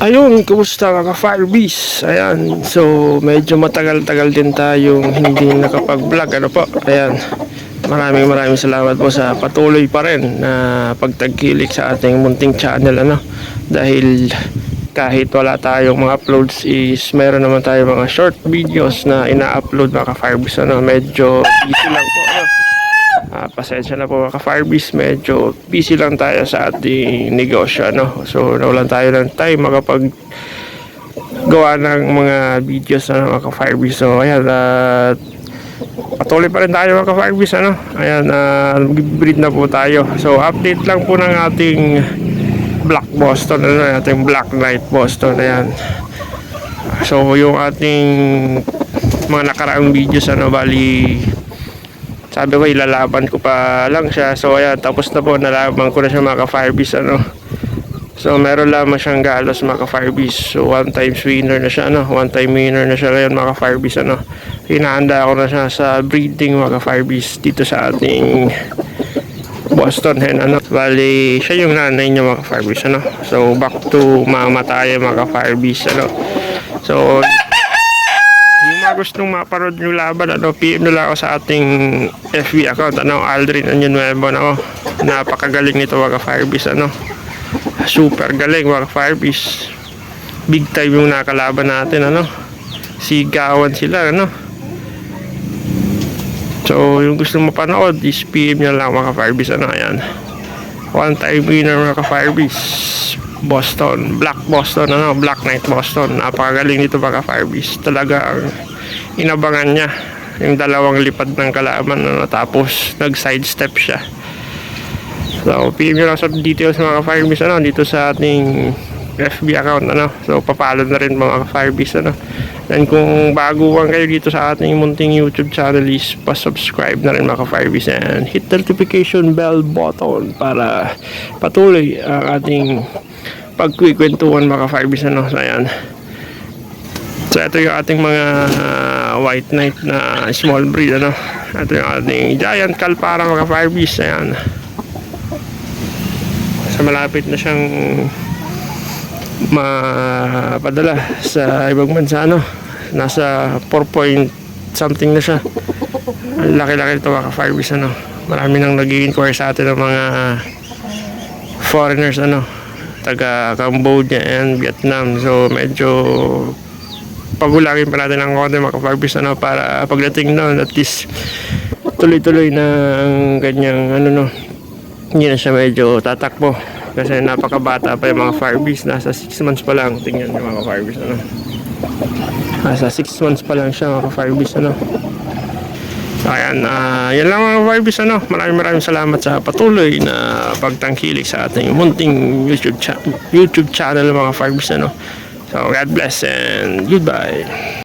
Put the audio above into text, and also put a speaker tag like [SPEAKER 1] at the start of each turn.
[SPEAKER 1] Ayun, kumusta mga ka-Firebees? Ayan, so medyo matagal-tagal din tayong hindi nakapag-vlog. Ano po? Ayan, maraming salamat po sa patuloy pa rin na pagtangkilik sa ating munting channel. Ano? Dahil kahit wala tayong mga uploads is meron naman tayong mga short videos na ina-upload mga ka-Firebees. Ano? Medyo busy lang po. Ano? Pasensya na po mga ka-Firebees, medyo busy lang tayo sa ating negosyo, no? So nawalan tayo ng time makapag gawa ng mga videos na mga ka-Firebees. So ayan, patuloy pa rin tayo mga ka-Firebees, ano? Ayan, mag-breed na po tayo. So update lang po ng ating Black Boston, ano, ating Black Knight Boston. Ayan, so yung ating mga nakaraang videos, ano, bali sabi ko ilalaban ko pa lang siya. So ayan, tapos na po, nalaban ko na siya mga ka-Firebees, ano. So meron lamang siyang galos mga ka-Firebees. So one time winner na siya, ano. One time winner na siya ngayon mga ka-Firebees, ano. Hinahanda ko na siya sa breeding mga ka-Firebees dito sa ating Boston hen, ano. Bali siya yung nanay niya mga ka-Firebees, ano. So back to mama tayo mga ka-Firebees, ano. So yung mga gustong maparod nyo laban, ano, PM nyo lang ako sa ating FB account, ano, Aldrin Onion Webon, ako. Napakagaling nito mga Firebees, ano. Super galing mga Firebees. Big time yung nakalaban natin, ano. Sigawan sila, ano. So yung gusto mapanood is PM nyo lang mga Firebees, ano. Ayan, one time winner mga Firebees, Boston, Black Boston, ano, Black Knight Boston. Napakagaling nito mga Firebees. Talaga ang inabangan niya yung dalawang lipad ng kalaban, ano, tapos nag sidestep siya. So PM nyo lang sa details mga Firebees, ano, dito sa ating FB account, ano. So papalo na rin mga Firebees, ano. And kung baguhan kayo dito sa ating munting YouTube channel is pa-subscribe na rin mga Firebees and hit the notification bell button para patuloy ang ating pagkikwentuhan mga Firebees, ano. So ayan, so ito yung ating mga white knight na small breed, ano. Ito yung ating giant kalpara mga Firebees. Ayan, so malapit na siyang mapadala sa ibang bansa, ano. Nasa 4 point something na siya. Ang laki-laki ito mga Firebees, ano. Marami nang nag-i-inquire sa atin ng mga foreigners, ano, taga Cambodia and Vietnam. So medyo pagulangin pa natin ang konti mga Firebees, ano, para pagdating noon at least tuloy-tuloy na ang kanyang, ano, no, hindi na siya medyo tatakbo kasi napakabata pa yung mga Firebees. Nasa 6 months pa lang. Tingnan yung mga Firebees, ano. Nasa 6 months pa lang siya mga Firebees, ano. So ayan, yan lang mga Firebees, ano. Maraming salamat sa patuloy na pagtangkilik sa ating munting YouTube channel mga Firebees, ano. So God bless and goodbye.